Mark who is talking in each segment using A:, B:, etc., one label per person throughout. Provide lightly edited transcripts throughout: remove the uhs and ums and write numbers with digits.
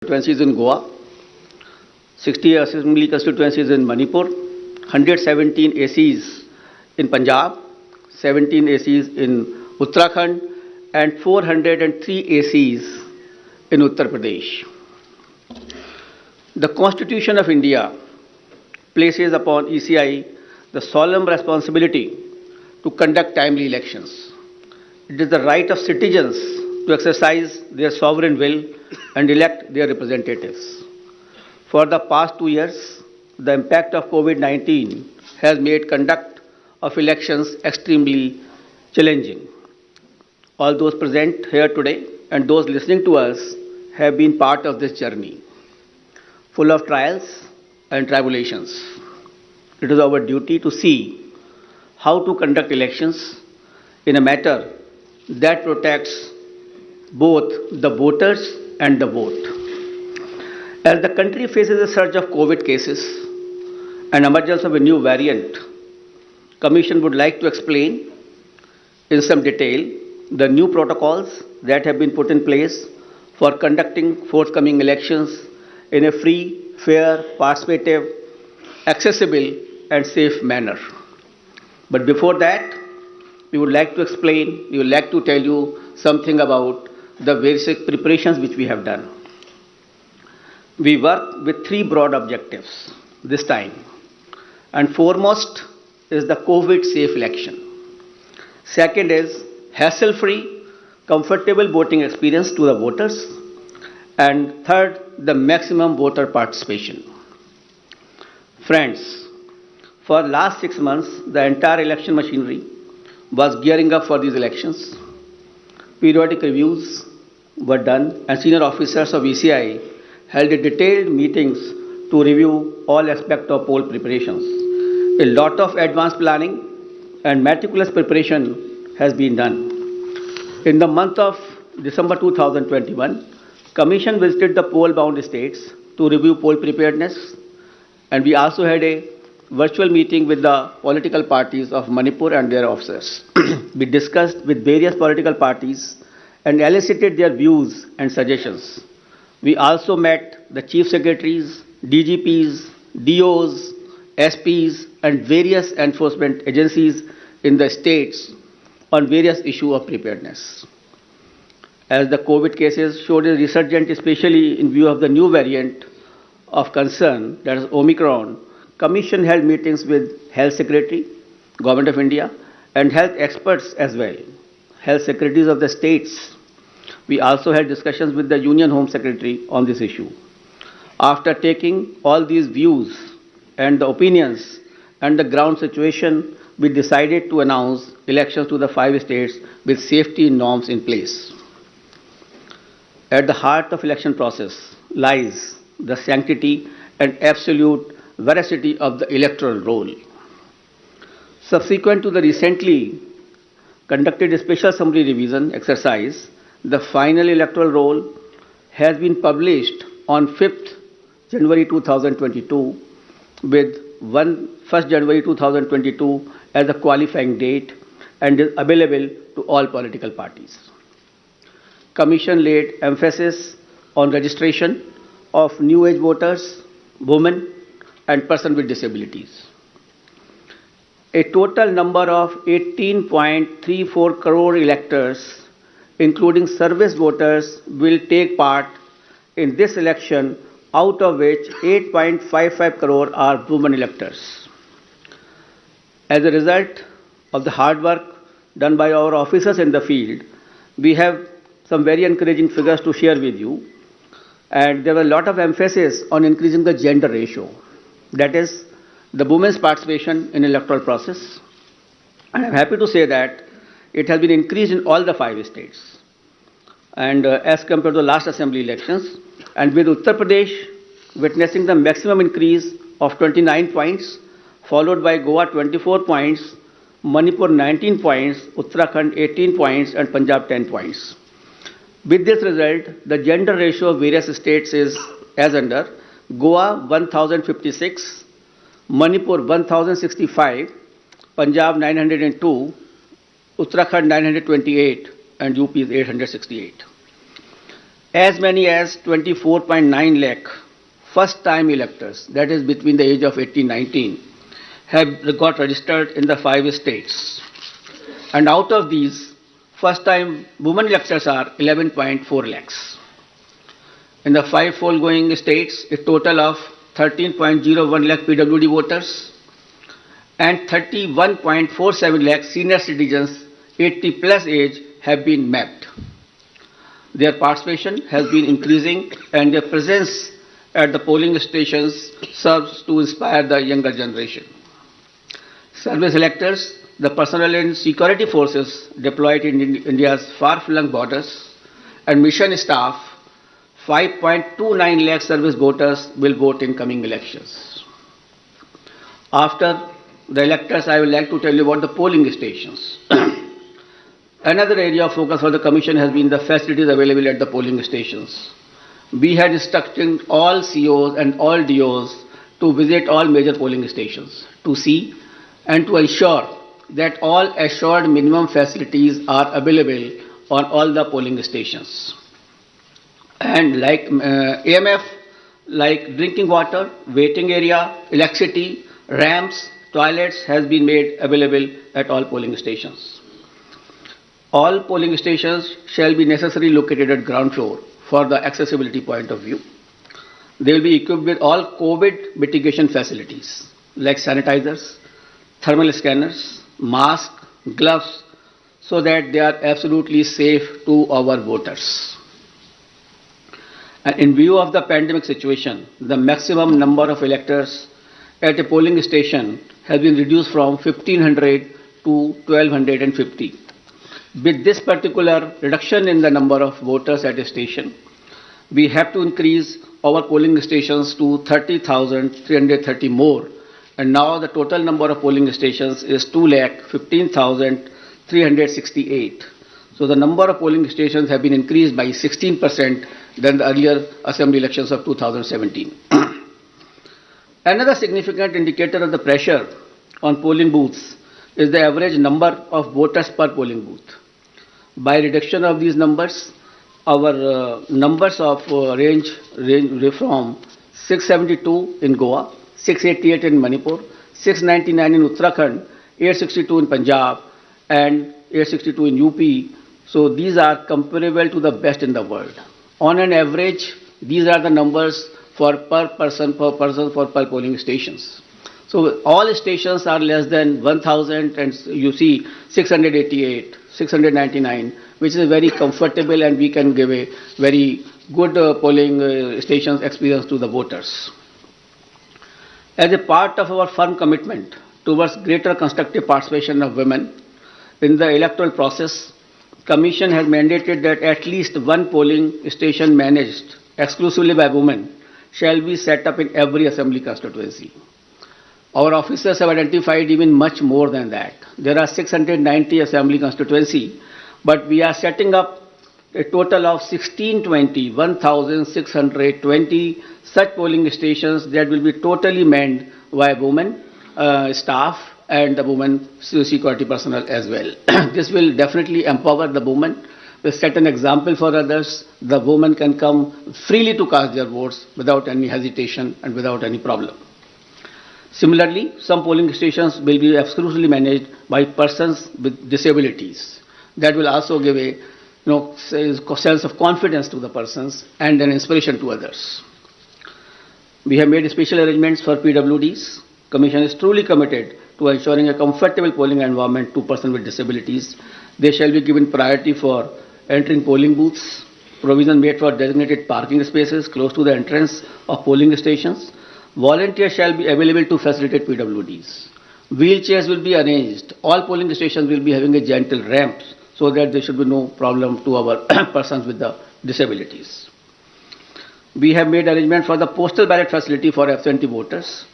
A: constituencies in Goa, 60 assembly constituencies in Manipur, 117 ACs in Punjab, 17 ACs in Uttarakhand, and 403 ACs in Uttar Pradesh. The Constitution of India places upon ECI the solemn responsibility to conduct timely elections. It is the right of citizens to exercise their sovereign will and elect their representatives. For the past 2 years, the impact of COVID-19 has made conduct of elections extremely challenging. All those present here today and those listening to us have been part of this journey, full of trials and tribulations. It is our duty to see how to conduct elections in a manner that protects both the voters and the vote. As the country faces a surge of COVID cases and emergence of a new variant, Commission would like to explain in some detail the new protocols that have been put in place for conducting forthcoming elections in a free, fair, participative, accessible and safe manner. But before that, we would like to tell you something about the basic preparations which we have done. We work with 3 broad objectives this time, and foremost is the COVID-safe election. Second is hassle-free, comfortable voting experience to the voters, and third, the maximum voter participation. Friends, for the last 6 months, the entire election machinery was gearing up for these elections. Periodic reviews were done, and senior officers of ECI held a detailed meetings to review all aspects of poll preparations. A lot of advanced planning and meticulous preparation has been done. In the month of December 2021, Commission visited the poll-bound states to review poll preparedness, and we also had a virtual meeting with the political parties of Manipur and their officers. We discussed with various political parties and elicited their views and suggestions. We also met the chief secretaries, DGPs, DOs, SPs, and various enforcement agencies in the states on various issues of preparedness. As the COVID cases showed a resurgence, especially in view of the new variant of concern, that is Omicron, Commission held meetings with Health Secretary, Government of India, and health experts as well, health secretaries of the states. We also had discussions with the Union Home Secretary on this issue. After taking all these views and the opinions and the ground situation, we decided to announce elections to the 5 states with safety norms in place. At the heart of election process lies the sanctity and absolute veracity of the electoral roll. Subsequent to the recently conducted special summary revision exercise, the final electoral roll has been published on 5th January 2022 with 1st January 2022 as a qualifying date and is available to all political parties. Commission laid emphasis on registration of new age voters, women, and persons with disabilities. A total number of 18.34 crore electors, including service voters, will take part in this election, out of which 8.55 crore are women electors. As a result of the hard work done by our officers in the field, we have some very encouraging figures to share with you. And there was a lot of emphasis on increasing the gender ratio. That is, the women's participation in electoral process. And I'm happy to say that it has been increased in all the 5 states. And as compared to the last assembly elections, and with Uttar Pradesh witnessing the maximum increase of 29 points, followed by Goa 24 points, Manipur 19 points, Uttarakhand 18 points, and Punjab 10 points. With this result, the gender ratio of various states is as under: Goa 1056, Manipur 1065, Punjab 902, Uttarakhand 928, and UP is 868. As many as 24.9 lakh first-time electors, that is between the age of 18 and 19, have got registered in the 5 states. And out of these, first-time women electors are 11.4 lakhs. In the 5 foregoing states, a total of 13.01 lakh PWD voters and 31.47 lakh senior citizens 80 plus age have been mapped. Their participation has been increasing and their presence at the polling stations serves to inspire the younger generation. Service electors, the personnel and security forces deployed in India's far-flung borders, and mission staff, 5.29 lakh service voters will vote in coming elections. After the electors, I would like to tell you about the polling stations. Another area of focus for the Commission has been the facilities available at the polling stations. We had instructed all COs and all DOs to visit all major polling stations to see and to ensure that all assured minimum facilities are available on all the polling stations. And like AMF, like drinking water, waiting area, electricity, ramps, toilets has been made available at all polling stations. All polling stations shall be necessarily located at ground floor for the accessibility point of view. They will be equipped with all COVID mitigation facilities like sanitizers, thermal scanners, masks, gloves, so that they are absolutely safe to our voters. And in view of the pandemic situation, the maximum number of electors at a polling station has been reduced from 1,500 to 1,250. With this particular reduction in the number of voters at a station, we have to increase our polling stations to 30,330 more, and now the total number of polling stations is 2,15,368. So the number of polling stations have been increased by 16% than the earlier assembly elections of 2017. Another significant indicator of the pressure on polling booths is the average number of voters per polling booth. By reduction of these numbers, our numbers of range from 672 in Goa, 688 in Manipur, 699 in Uttarakhand, 862 in Punjab, and 862 in UP. So these are comparable to the best in the world. On an average, these are the numbers for per person for per polling stations. So all stations are less than 1,000, and you see 688, 699, which is very comfortable, and we can give a very good polling stations experience to the voters. As a part of our firm commitment towards greater constructive participation of women in the electoral process, Commission has mandated that at least one polling station managed exclusively by women shall be set up in every assembly constituency. Our officers have identified even much more than that. There are 690 assembly constituency, but we are setting up a total of 1,620 such polling stations that will be totally manned by women staff and the women security personnel as well. This will definitely empower the women, will set an example for others. The women can come freely to cast their votes without any hesitation and without any problem. Similarly, some polling stations will be exclusively managed by persons with disabilities. That will also give a sense of confidence to the persons and an inspiration to others. We have made special arrangements for PWDs. Commission is truly committed to ensuring a comfortable polling environment to persons with disabilities. They shall be given priority for entering polling booths, provision made for designated parking spaces close to the entrance of polling stations. Volunteers shall be available to facilitate PWDs. Wheelchairs will be arranged. All polling stations will be having a gentle ramp so that there should be no problem to our persons with the disabilities. We have made arrangement for the postal ballot facility for absentee voters,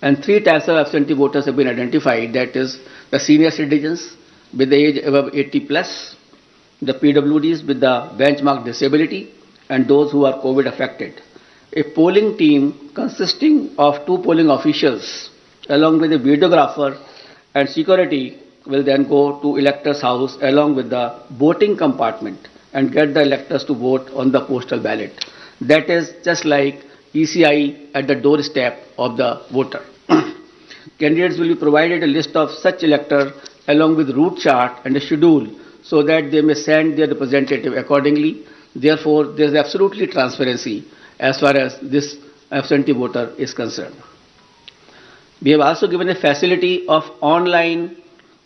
A: and 3 types of absentee voters have been identified, that is the senior citizens with the age above 80 plus, the PWDs with the benchmark disability, and those who are COVID affected. A polling team consisting of 2 polling officials along with a videographer and security will then go to elector's house along with the voting compartment and get the electors to vote on the postal ballot. That is just like ECI at the doorstep of the voter. Candidates will be provided a list of such electors along with route chart and a schedule so that they may send their representative accordingly. Therefore, there is absolutely transparency as far as this absentee voter is concerned. We have also given a facility of online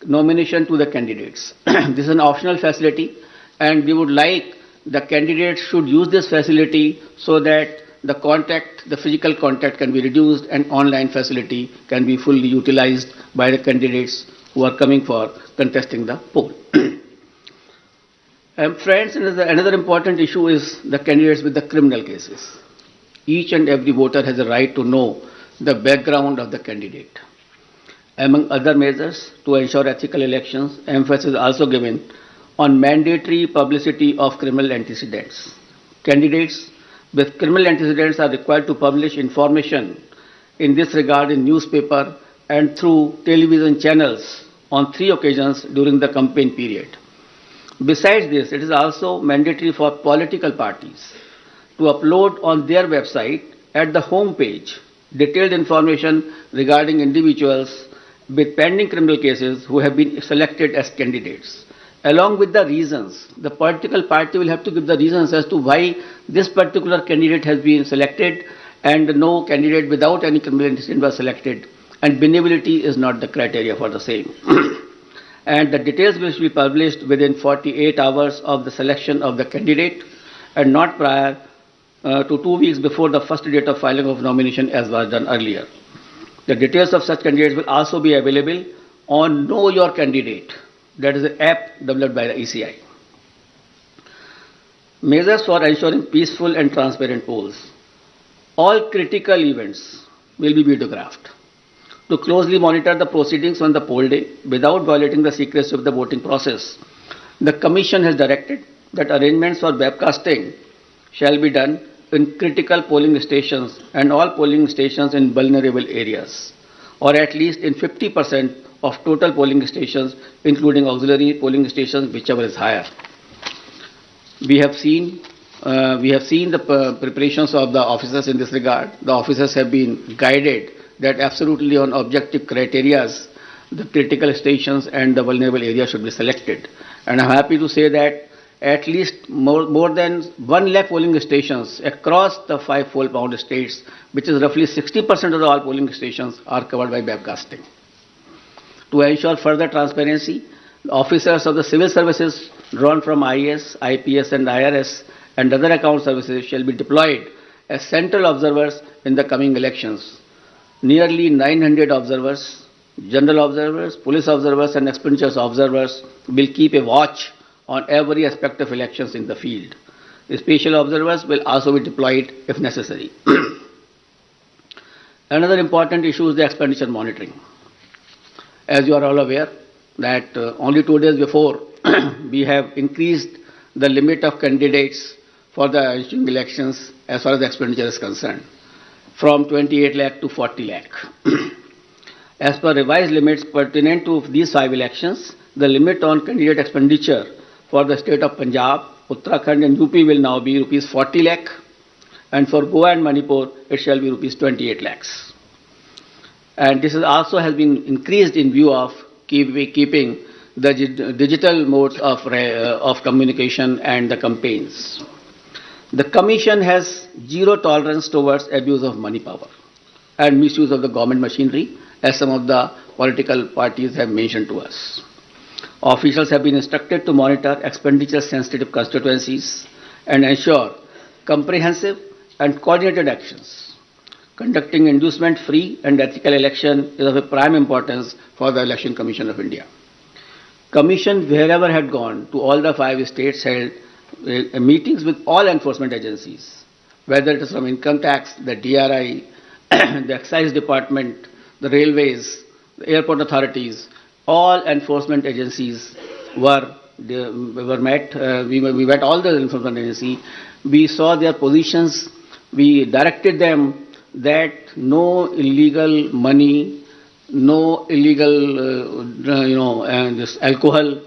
A: nomination to the candidates. This is an optional facility, and we would like the candidates should use this facility so that the physical contact can be reduced and online facility can be fully utilized by the candidates who are coming for contesting the poll. Friends, another important issue is the candidates with the criminal cases. Each and every voter has a right to know the background of the candidate. Among other measures to ensure ethical elections, emphasis is also given on mandatory publicity of criminal antecedents. Candidates with criminal antecedents are required to publish information in this regard in newspaper and through television channels on 3 occasions during the campaign period. Besides this, it is also mandatory for political parties to upload on their website at the home page detailed information regarding individuals with pending criminal cases who have been selected as candidates, along with the reasons. The political party will have to give the reasons as to why this particular candidate has been selected and no candidate without any criminal antecedent was selected, and benevolity is not the criteria for the same. And the details will be published within 48 hours of the selection of the candidate and not prior to 2 weeks before the first date of filing of nomination as was done earlier. The details of such candidates will also be available on Know Your Candidate, that is an app developed by the ECI. Measures for ensuring peaceful and transparent polls. All critical events will be videographed to closely monitor the proceedings on the poll day without violating the secrecy of the voting process. The Commission has directed that arrangements for webcasting shall be done in critical polling stations and all polling stations in vulnerable areas, or at least in 50% of total polling stations, including auxiliary polling stations, whichever is higher. We have seen the preparations of the officers in this regard. The officers have been guided that absolutely on objective criteria, the critical stations and the vulnerable areas should be selected. And I'm happy to say that at least more than 1 lakh polling stations across the 5 poll states, which is roughly 60% of all polling stations, are covered by webcasting. To ensure further transparency, officers of the civil services drawn from IAS, IPS and IRS and other account services shall be deployed as central observers in the coming elections. Nearly 900 observers, general observers, police observers and expenditures observers will keep a watch on every aspect of elections in the field. The special observers will also be deployed if necessary. Another important issue is the expenditure monitoring. As you are all aware that only 2 days before we have increased the limit of candidates for the ensuing elections as far as the expenditure is concerned, from 28 lakh to 40 lakh. As per revised limits pertinent to these 5 elections, the limit on candidate expenditure for the state of Punjab, Uttarakhand and UP will now be rupees 40 lakh, and for Goa and Manipur it shall be rupees 28 lakhs. And this also has been increased in view of keeping the digital modes of communication and the campaigns. The Commission has zero tolerance towards abuse of money power and misuse of the government machinery, as some of the political parties have mentioned to us. Officials have been instructed to monitor expenditure-sensitive constituencies and ensure comprehensive and coordinated actions. Conducting inducement-free and ethical election is of a prime importance for the Election Commission of India. Commission, wherever had gone to all the 5 states, held meetings with all enforcement agencies, whether it is from income tax, the DRI, the excise department, the railways, the airport authorities. All enforcement agencies were met. We met all the enforcement agencies. We saw their positions. We directed them that no illegal money, no illegal, this alcohol,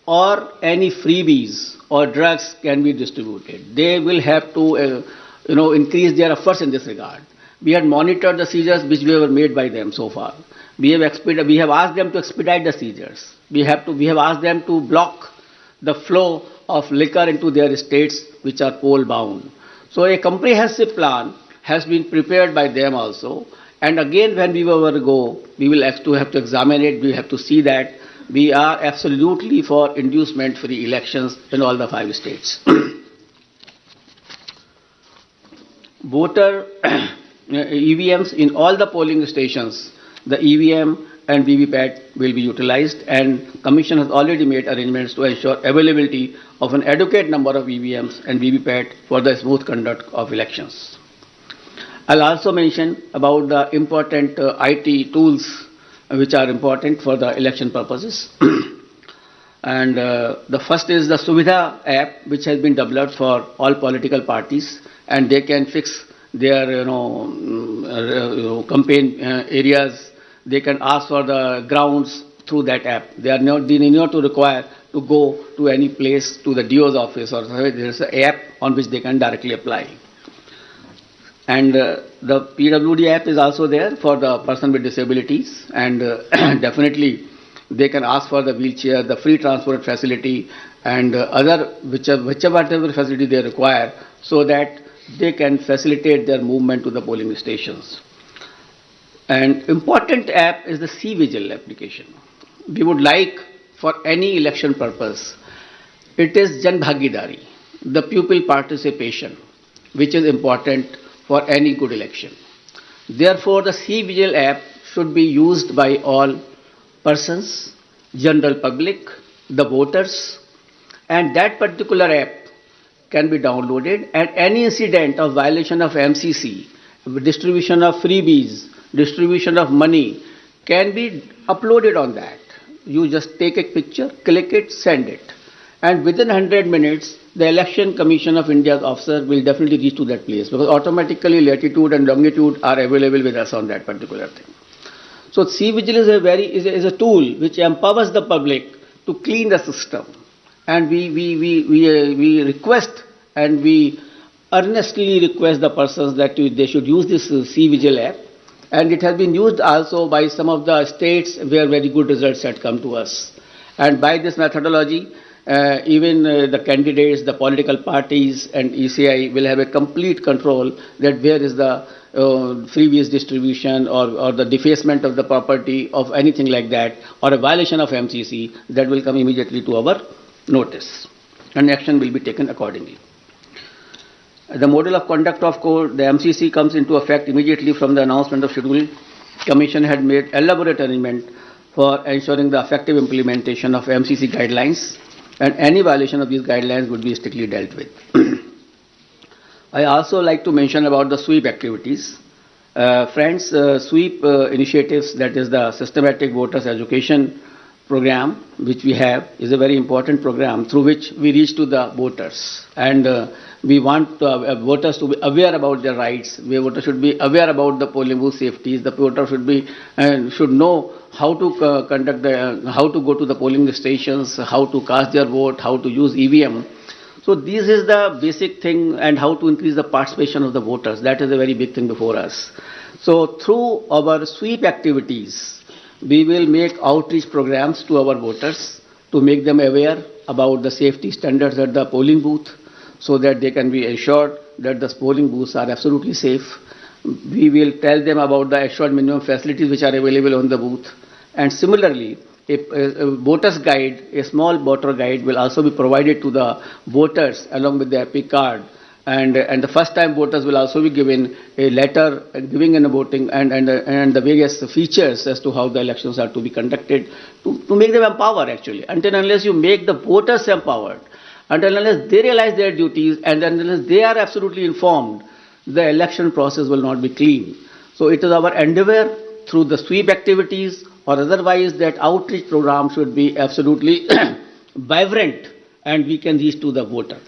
A: or any freebies or drugs can be distributed. They will have to, increase their efforts in this regard. We had monitored the seizures which were made by them so far. We have asked them to expedite the seizures. We have asked them to block the flow of liquor into their estates which are coal bound. So a comprehensive plan has been prepared by them also. And again, when we will go, we will have to examine it. We have to see that we are absolutely for inducement-free elections in all the 5 states. Voter EVMs in all the polling stations, the EVM and VVPAT will be utilized, and Commission has already made arrangements to ensure availability of an adequate number of EVMs and VVPAT for the smooth conduct of elections. I'll also mention about the important IT tools which are important for the election purposes. And the first is the Suvidha app, which has been developed for all political parties, and they can fix their campaign areas. They can ask for the grounds through that app. They need not to require to go to any place, to the DO's office, or there is an app on which they can directly apply. And the PWD app is also there for the person with disabilities, and definitely they can ask for the wheelchair, the free transport facility, and other whichever facility they require, so that they can facilitate their movement to the polling stations. An important app is the C-Vigil application. We would like, for any election purpose, it is Jan Bhagidari, the pupil participation, which is important for any good election. Therefore, the C-Vigil app should be used by all persons, general public, the voters, and that particular app can be downloaded, and any incident of violation of MCC, distribution of freebies, distribution of money can be uploaded on that. You just take a picture, click it, send it. And within 100 minutes, the Election Commission of India's officer will definitely reach to that place, because automatically latitude and longitude are available with us on that particular thing. So C-Vigil is a tool which empowers the public to clean the system. And we request and we earnestly request the persons that they should use this C-Vigil app. And it has been used also by some of the states where very good results had come to us. And by this methodology, even the candidates, the political parties and ECI will have a complete control that where is the freebies distribution or the defacement of the property of anything like that, or a violation of MCC, that will come immediately to our notice, and action will be taken accordingly. The model of conduct of court, the MCC, comes into effect immediately from the announcement of schedule. Commission had made elaborate arrangement for ensuring the effective implementation of MCC guidelines, and any violation of these guidelines would be strictly dealt with. I also like to mention about the sweep activities. Friends, sweep initiatives, that is the systematic voters education program which we have, is a very important program through which we reach to the voters, and we want voters to be aware about their rights. The voter should be aware about the polling booth safeties. The voter should know how to how to go to the polling stations, how to cast their vote, how to use EVM. So this is the basic thing, and how to increase the participation of the voters. That is a very big thing before us. So through our sweep activities, we will make outreach programs to our voters to make them aware about the safety standards at the polling booth, so that they can be assured that the polling booths are absolutely safe. We will tell them about the assured minimum facilities which are available on the booth. And similarly, a voter's guide, a small voter guide, will also be provided to the voters along with the EPIC card. And the first time voters will also be given a letter giving in a voting and the various features as to how the elections are to be conducted, to make them empowered actually. Until and unless you make the voters empowered, until and unless they realize their duties, and unless they are absolutely informed, the election process will not be clean. So it is our endeavor through the sweep activities or otherwise that outreach program should be absolutely vibrant and we can reach to the voter.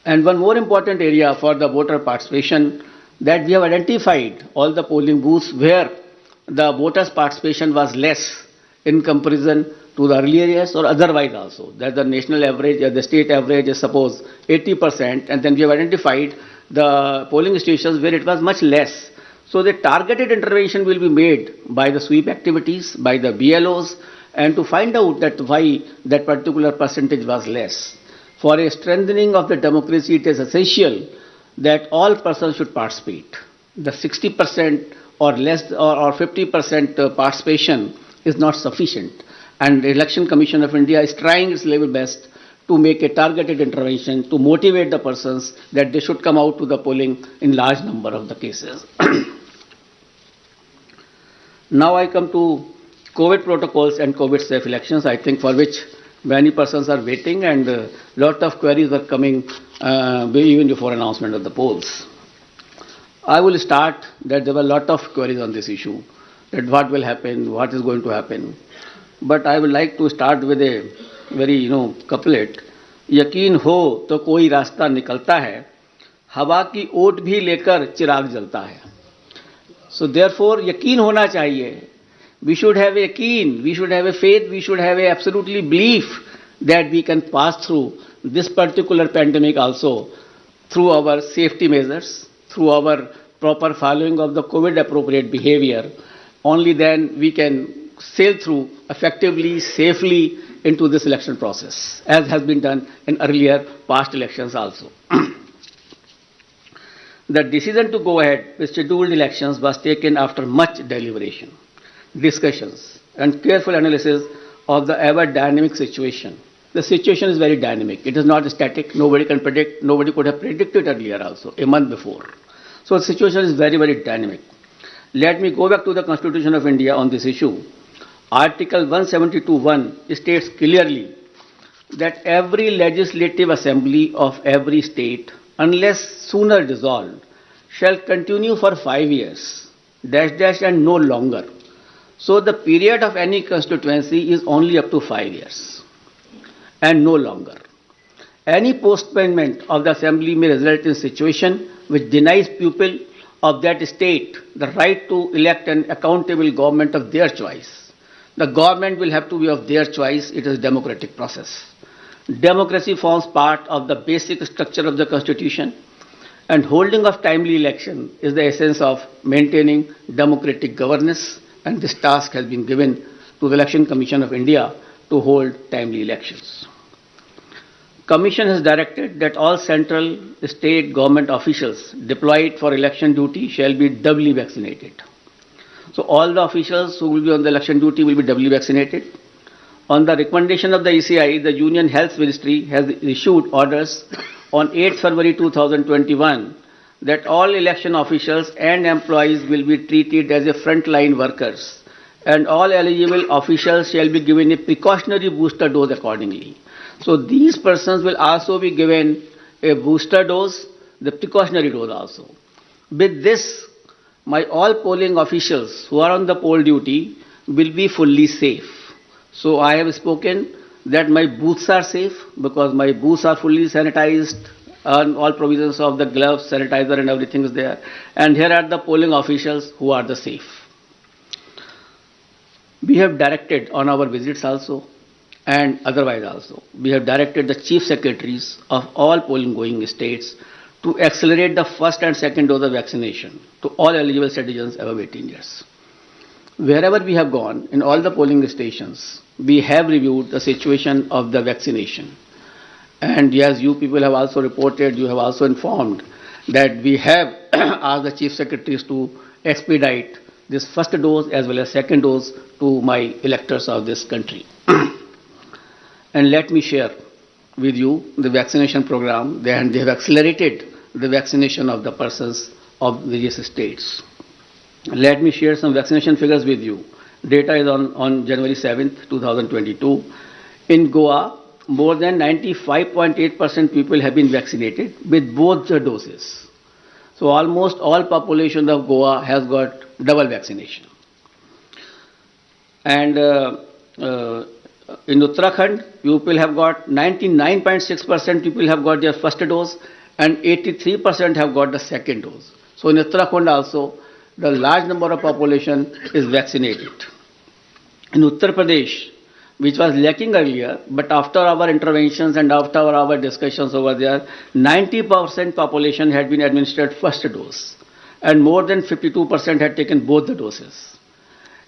A: And one more important area for the voter participation, that we have identified all the polling booths where the voters' participation was less in comparison to the earlier years or otherwise also, that the national average or the state average is suppose 80%, and then we have identified the polling stations where it was much less. So the targeted intervention will be made by the sweep activities, by the BLOs, and to find out that why that particular percentage was less. For a strengthening of the democracy, it is essential that all persons should participate. The 60% or less or 50% participation is not sufficient. And the Election Commission of India is trying its level best to make a targeted intervention to motivate the persons that they should come out to the polling in large number of the cases. Now I come to COVID protocols and COVID safe elections, I think for which many persons are waiting and a lot of queries are coming even before announcement of the polls. I will start that there were a lot of queries on this issue, that what will happen, what is going to happen. But I would like to start with a very, couplet. यकीन हो तो कोई रास्ता निकलता है, हवा की ओट भी लेकर चिराग जलता है. So therefore, यकीन होना चाहिए. We should have a yaqeen, we should have a faith, we should have a absolutely belief that we can pass through this particular pandemic also through our safety measures, through our proper following of the COVID appropriate behavior. Only then we can sail through effectively, safely into this election process, as has been done in earlier past elections also. The decision to go ahead with scheduled elections was taken after much deliberation, discussions, and careful analysis of the ever dynamic situation. The situation is very dynamic. It is not static. Nobody can predict. Nobody could have predicted earlier also, a month before. So the situation is very, very dynamic. Let me go back to the Constitution of India on this issue. Article 172(1) states clearly that every legislative assembly of every state, unless sooner dissolved, shall continue for 5 years, and no longer. So the period of any constituency is only up to 5 years and no longer. Any postponement of the assembly may result in a situation which denies people of that state the right to elect an accountable government of their choice. The government will have to be of their choice. It is a democratic process. Democracy forms part of the basic structure of the Constitution, and holding of timely election is the essence of maintaining democratic governance, and this task has been given to the Election Commission of India to hold timely elections. Commission has directed that all central state government officials deployed for election duty shall be doubly vaccinated. So all the officials who will be on the election duty will be doubly vaccinated. On the recommendation of the ECI, the Union Health Ministry has issued orders on 8 February 2021 that all election officials and employees will be treated as a frontline workers, and all eligible officials shall be given a precautionary booster dose accordingly. So these persons will also be given a booster dose, the precautionary dose also. With this, all polling officials who are on the poll duty will be fully safe. So I have spoken that my booths are safe because my booths are fully sanitized, and all provisions of the gloves, sanitizer and everything is there. And here are the polling officials who are the safe. We have directed on our visits also and otherwise also, we have directed the chief secretaries of all polling going states to accelerate the first and second dose of vaccination to all eligible citizens above 18 years. Wherever we have gone, in all the polling stations, we have reviewed the situation of the vaccination. And as you people have also reported, you have also informed that we have asked the chief secretaries to expedite this first dose as well as second dose to my electors of this country. And let me share with you the vaccination program. They have accelerated the vaccination of the persons of various states. Let me share some vaccination figures with you. Data is on January 7th, 2022. In Goa, more than 95.8% people have been vaccinated with both the doses. So almost all population of Goa has got double vaccination. And in Uttarakhand, people have got 99.6% people have got their first dose and 83% have got the second dose. So in Uttarakhand also, the large number of population is vaccinated. In Uttar Pradesh, which was lacking earlier, but after our interventions and after our discussions over there, 90% population had been administered first dose, and more than 52% had taken both the doses.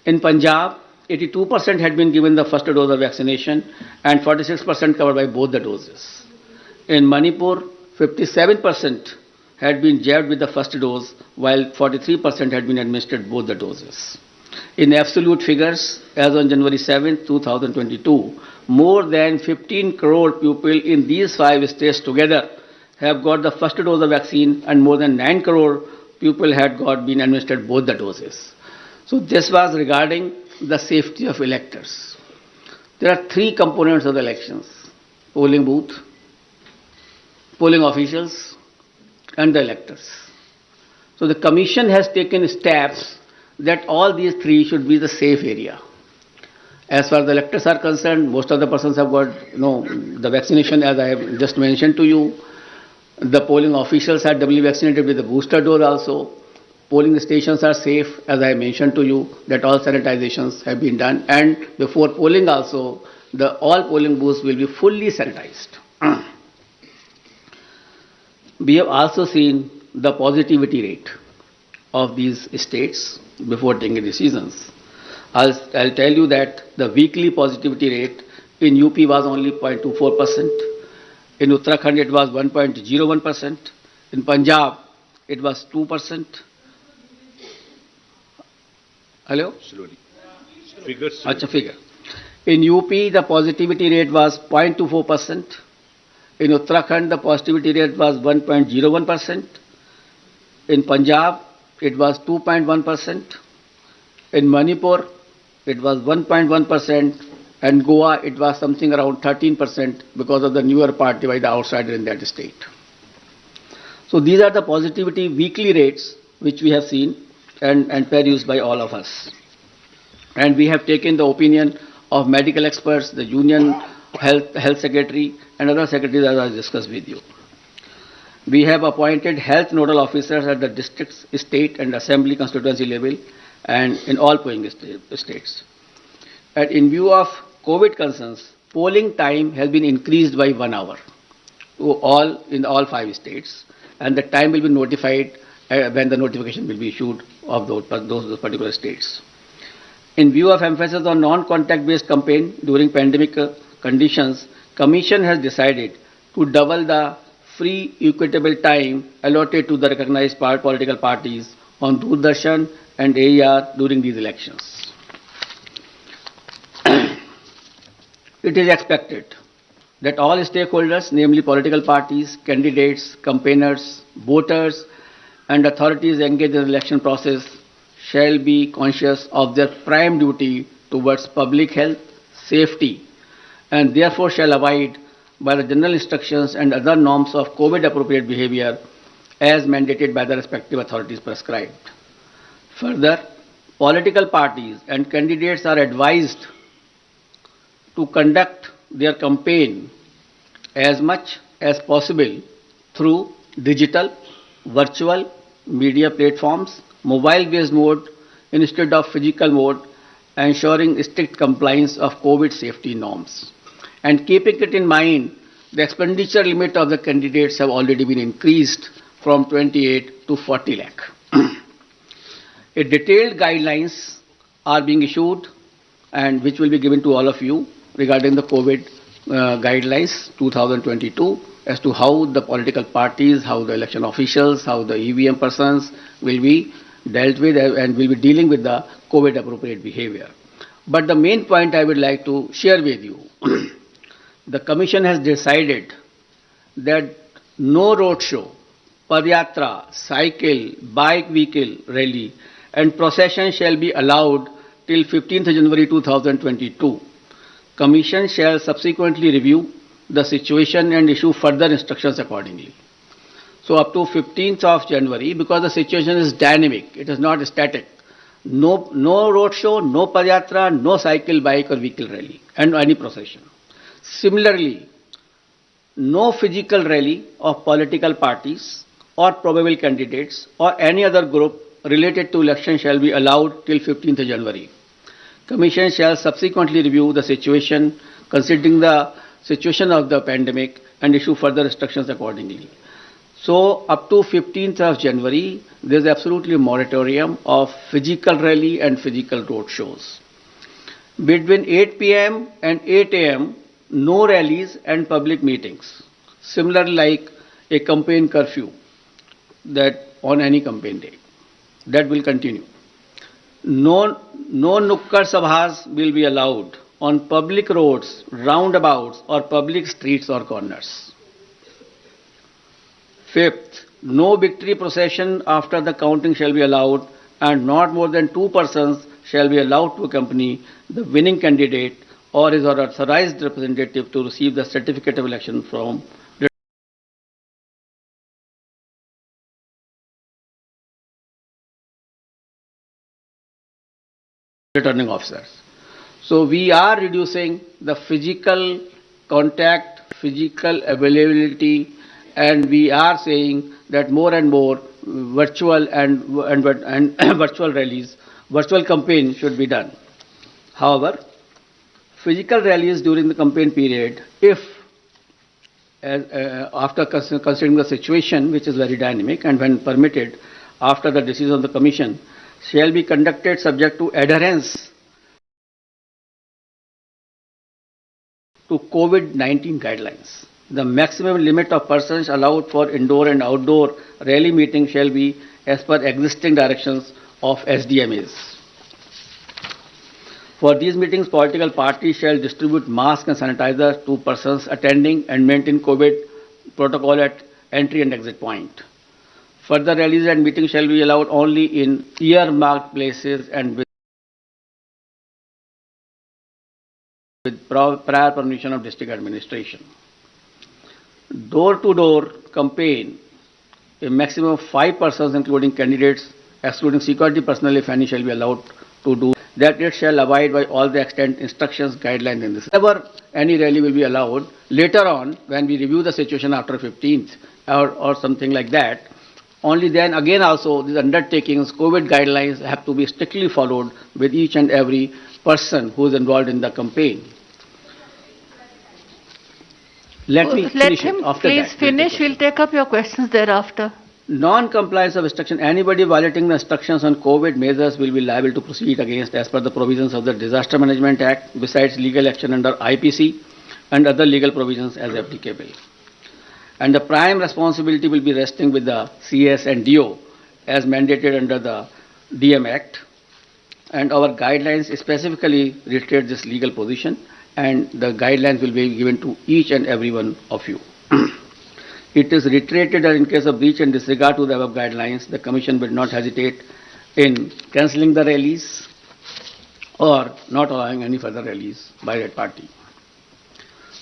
A: In Punjab, 82% had been given the first dose of vaccination, and 46% covered by both the doses. In Manipur, 57% had been jabbed with the first dose, while 43% had been administered both the doses. In absolute figures, as on January 7, 2022, more than 15 crore people in these 5 states together have got the first dose of vaccine, and more than 9 crore people had been administered both the doses. So this was regarding the safety of electors. There are 3 components of the elections: polling booth, polling officials, and the electors. So the Commission has taken steps that all these 3 should be the safe area. As far as the electors are concerned, most of the persons have got the vaccination, as I have just mentioned to you. The polling officials are doubly vaccinated with the booster dose also. Polling stations are safe, as I mentioned to you, that all sanitizations have been done. And before polling also, all polling booths will be fully sanitized. We have also seen the positivity rate of these states before taking decisions. I'll tell you that the weekly positivity rate in UP was only 0.24%. In Uttarakhand, it was 1.01%. In Punjab, it was 2%. Hello?
B: Slowly. Figures.
A: Figure. In UP, the positivity rate was 0.24%. In Uttarakhand, the positivity rate was 1.01%. In Punjab, it was 2.1%. In Manipur, it was 1.1%. And Goa, it was something around 13% because of the newer party by the outsider in that state. So these are the positivity weekly rates which we have seen and perused by all of us. And we have taken the opinion of medical experts, the Union Health Secretary, and other secretaries, as I discussed with you. We have appointed health nodal officers at the district, state, and assembly constituency level, and in all polling states. And in view of COVID concerns, polling time has been increased by 1 hour in all 5 states, and the time will be notified when the notification will be issued of those particular states. In view of emphasis on non-contact based campaign during pandemic conditions, Commission has decided to double the free equitable time allotted to the recognized political parties on Doordarshan and AER during these elections. It is expected that all stakeholders, namely political parties, candidates, campaigners, voters, and authorities engaged in the election process shall be conscious of their prime duty towards public health, safety, and therefore shall abide by the general instructions and other norms of COVID-appropriate behavior as mandated by the respective authorities prescribed. Further, political parties and candidates are advised to conduct their campaign as much as possible through digital, virtual, media platforms, mobile-based mode instead of physical mode, ensuring strict compliance of COVID safety norms. And keeping it in mind, the expenditure limit of the candidates have already been increased from 28 to 40 lakh. A detailed guidelines are being issued and which will be given to all of you regarding the COVID guidelines 2022 as to how the political parties, how the election officials, how the EVM persons will be dealt with and will be dealing with the COVID appropriate behavior. But the main point I would like to share with you, the Commission has decided that no road show, padyatra, cycle, bike vehicle rally and procession shall be allowed till 15th January 2022. Commission shall subsequently review the situation and issue further instructions accordingly. So up to 15th of January, because the situation is dynamic, it is not static. No road show, no padyatra, no cycle, bike or vehicle rally and any procession. Similarly, no physical rally of political parties or probable candidates or any other group related to election shall be allowed till 15th January. Commission shall subsequently review the situation, considering the situation of the pandemic, and issue further restrictions accordingly. So, up to 15th of January, there is absolutely a moratorium of physical rally and physical road shows. Between 8 p.m. and 8 a.m., no rallies and public meetings. Similar like a campaign curfew that on any campaign day. That will continue. No nukkad sabhas will be allowed on public roads, roundabouts, or public streets or corners. Fifth, no victory procession after the counting shall be allowed, and not more than 2 persons shall be allowed to accompany the winning candidate or his or authorized representative to receive the certificate of election from returning officers. So we are reducing the physical contact, physical availability, and we are saying that more and more virtual and virtual rallies, virtual campaign should be done. However, physical rallies during the campaign period, if after considering the situation, which is very dynamic, and when permitted after the decision of the Commission, shall be conducted subject to adherence to COVID-19 guidelines. The maximum limit of persons allowed for indoor and outdoor rally meetings shall be as per existing directions of SDMAs. For these meetings, political parties shall distribute masks and sanitizer to persons attending and maintain COVID protocol at entry and exit point. Further rallies and meetings shall be allowed only in earmarked places and with prior permission of district administration. Door-to-door campaign, a maximum of 5 persons including candidates, excluding security personnel if any, shall be allowed to do that. It shall abide by all the extant instructions, guidelines in this. Whenever any rally will be allowed, later on when we review the situation after 15th or something like that, only then again also these undertakings, COVID guidelines have to be strictly followed with each and every person who is involved in the campaign. Let me finish
C: him
A: it. After
C: please
A: that,
C: finish. We'll take up your questions thereafter.
A: Non-compliance of instruction. Anybody violating the instructions on COVID measures will be liable to proceed against as per the provisions of the Disaster Management Act, besides legal action under IPC and other legal provisions as applicable. And the prime responsibility will be resting with the CS and DO as mandated under the DM Act. And our guidelines specifically reiterate this legal position, and the guidelines will be given to each and every one of you. It is reiterated that in case of breach and disregard to the above guidelines, the Commission will not hesitate in cancelling the rallies or not allowing any further rallies by that party.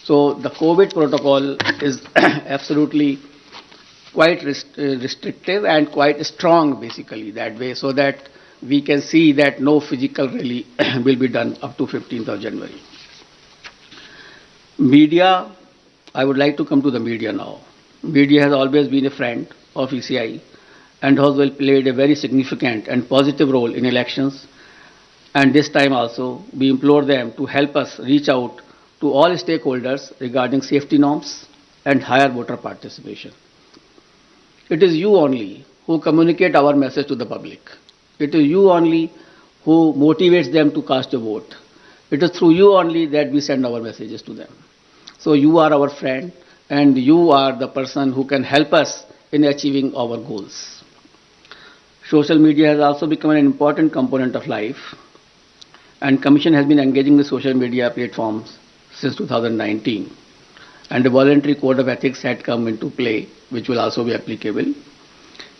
A: So the COVID protocol is absolutely quite restrictive and quite strong basically that way, so that we can see that no physical rally will be done up to 15th of January. Media, I would like to come to the media now. Media has always been a friend of ECI and has played a very significant and positive role in elections. And this time also, we implore them to help us reach out to all stakeholders regarding safety norms and higher voter participation. It is you only who communicate our message to the public. It is you only who motivates them to cast a vote. It is through you only that we send our messages to them. So you are our friend, and you are the person who can help us in achieving our goals. Social media has also become an important component of life, and Commission has been engaging with social media platforms since 2019, and a voluntary code of ethics had come into play, which will also be applicable.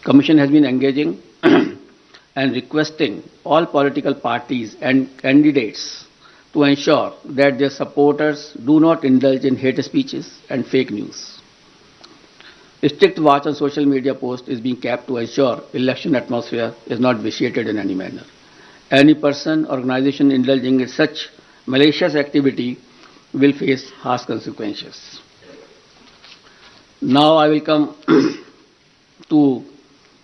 A: Commission has been engaging and requesting all political parties and candidates to ensure that their supporters do not indulge in hate speeches and fake news. A strict watch on social media posts is being kept to ensure election atmosphere is not vitiated in any manner. Any person or organization indulging in such malicious activity will face harsh consequences. Now I will come to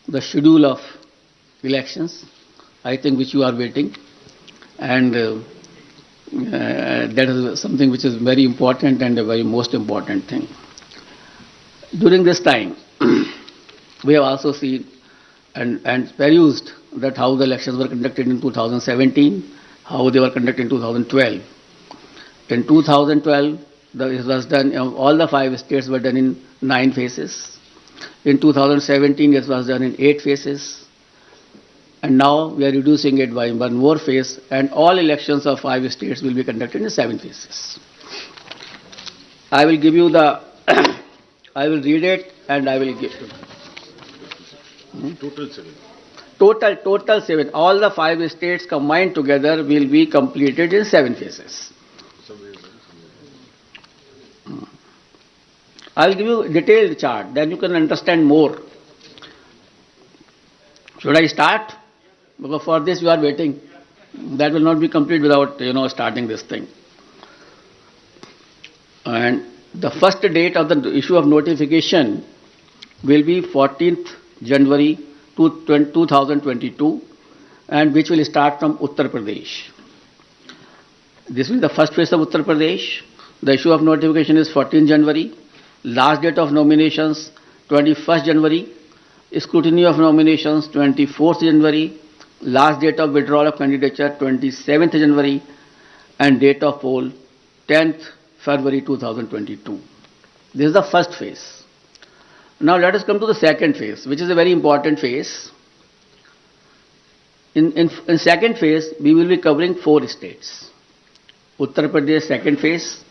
A: the schedule of elections, I think which you are waiting. And that is something which is very important and a very most important thing. During this time, we have also seen and perused that how the elections were conducted in 2017, how they were conducted in 2012. In 2012, it was done, all the 5 states were done in 9 phases. In 2017, it was done in 8 phases. And now we are reducing it by 1 more phase, and all elections of 5 states will be conducted in 7 phases. I will give you the, I will read it and I will give.
B: Total 7.
A: Total 7. All the 5 states combined together will be completed in 7 phases. I will give you a detailed chart, then you can understand more. Should I start? Because for this you are waiting. That will not be complete without, starting this thing. And the first date of the issue of notification will be 14th January 2022, and which will start from Uttar Pradesh. This will be the first phase of Uttar Pradesh. The issue of notification is 14th January. Last date of nominations 21st January. Scrutiny of nominations 24th January. Last date of withdrawal of candidature 27th January. And date of poll 10th February 2022. This is the first phase. Now let us come to the second phase, which is a very important phase. In second phase, we will be covering 4 states. Uttar Pradesh second phase,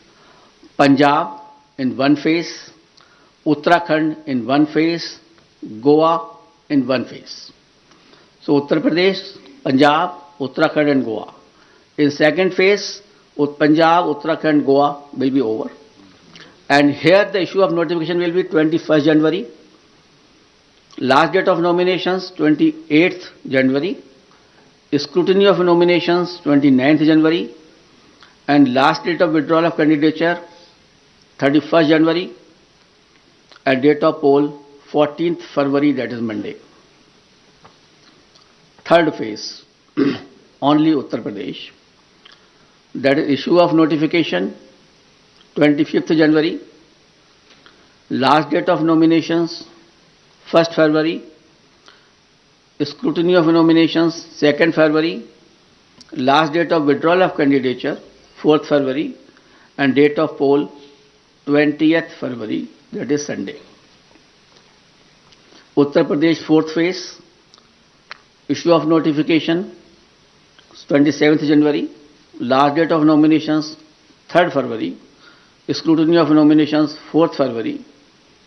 A: Punjab in 1 phase, Uttarakhand in 1 phase, Goa in 1 phase. So Uttar Pradesh, Punjab, Uttarakhand and Goa. In second phase, Punjab, Uttarakhand, Goa will be over. And here the issue of notification will be 21st January. Last date of nominations 28th January. Scrutiny of nominations 29th January. And last date of withdrawal of candidature 31st January. And date of poll 14th February, that is Monday. Third phase, only Uttar Pradesh. That is issue of notification 25th January. Last date of nominations 1st February. Scrutiny of nominations 2nd February. Last date of withdrawal of candidature 4th February. And date of poll 20th February, that is Sunday. Uttar Pradesh 4th phase, issue of notification 27th January. Last date of nominations 3rd February. Scrutiny of nominations 4th February.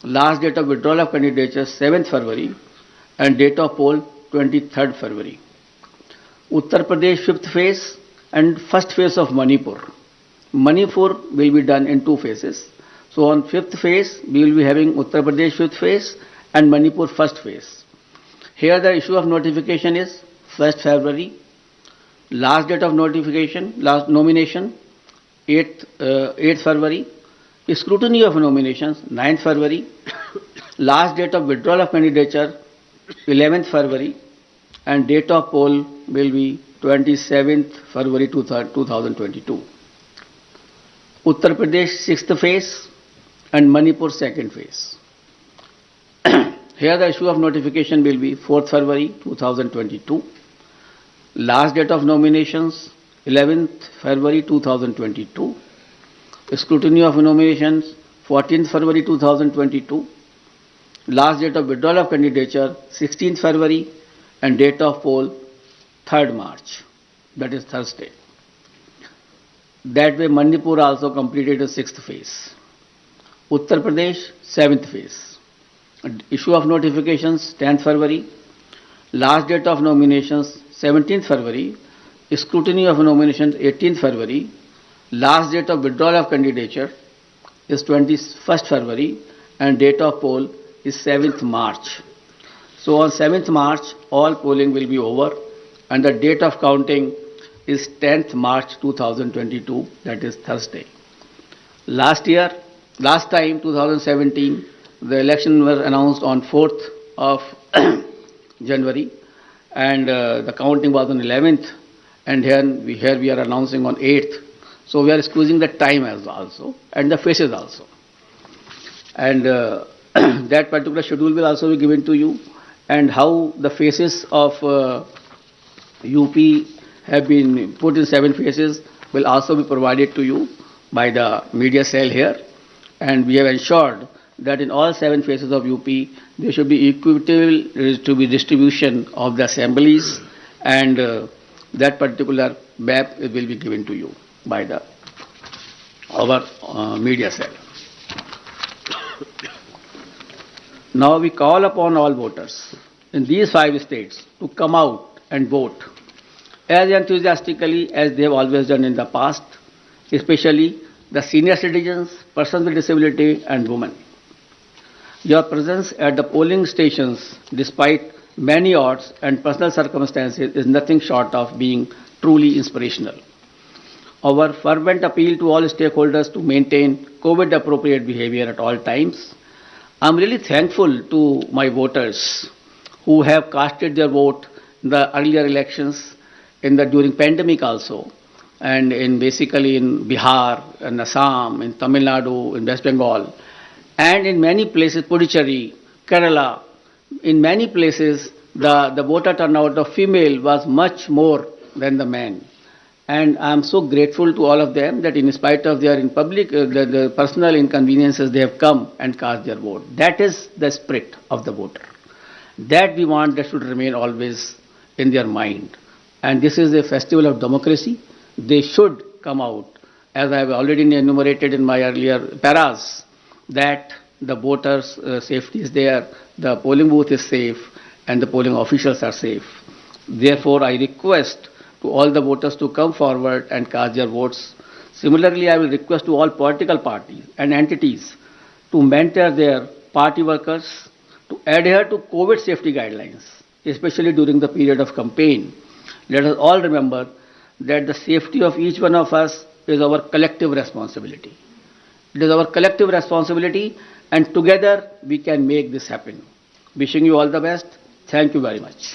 A: Last date of withdrawal of candidature 7th February. And date of poll 23rd February. Uttar Pradesh 5th phase and first phase of Manipur. Manipur will be done in 2 phases. So on 5th phase, we will be having Uttar Pradesh 5th phase and Manipur 1st phase. Here the issue of notification is 1st February. Last date of notification, last nomination 8th February. Scrutiny of nominations 9th February. Last date of withdrawal of candidature 11th February. And date of poll will be 27th February 2022. Uttar Pradesh 6th phase and Manipur 2nd phase. Here the issue of notification will be 4th February 2022. Last date of nominations 11th February 2022. Scrutiny of nominations 14th February 2022. Last date of withdrawal of candidature 16th February and date of poll 3rd March, that is Thursday. That way Manipur also completed the 6th phase. Uttar Pradesh 7th phase. Issue of notifications 10th February. Last date of nominations 17th February. Scrutiny of nominations 18th February. Last date of withdrawal of candidature is 21st February and date of poll is 7th March. So on 7th March all polling will be over and the date of counting is 10th March 2022, that is Thursday. Last time 2017, the election was announced on 4th of January and the counting was on 11th and here we are announcing on 8th. So we are squeezing the time as also, and the faces also. And that particular schedule will also be given to you, and how the faces of UP have been put in 7 phases will also be provided to you by the media cell here. And we have ensured that in all 7 phases of UP, there should be equitable to be distribution of the assemblies, and that particular map will be given to you by our media cell. Now we call upon all voters in these 5 states to come out and vote as enthusiastically as they have always done in the past, especially the senior citizens, persons with disability, and women. Your presence at the polling stations, despite many odds and personal circumstances, is nothing short of being truly inspirational. Our fervent appeal to all stakeholders to maintain COVID-appropriate behavior at all times. I'm really thankful to my voters who have casted their vote in the earlier elections, during pandemic also, and basically in Bihar, in Assam, in Tamil Nadu, in West Bengal, and in many places, Puducherry, Kerala, in many places, the voter turnout of female was much more than the men. And I am so grateful to all of them that in spite of their the personal inconveniences, they have come and cast their vote. That is the spirit of the voter. That we want that should remain always in their mind. And this is a festival of democracy. They should come out, as I have already enumerated in my earlier paras, that the voters' safety is there, the polling booth is safe, and the polling officials are safe. Therefore, I request to all the voters to come forward and cast their votes. Similarly, I will request to all political parties and entities to mentor their party workers to adhere to COVID safety guidelines, especially during the period of campaign. Let us all remember that the safety of each one of us is our collective responsibility. It is our collective responsibility, and together we can make this happen. Wishing you all the best. Thank you very much.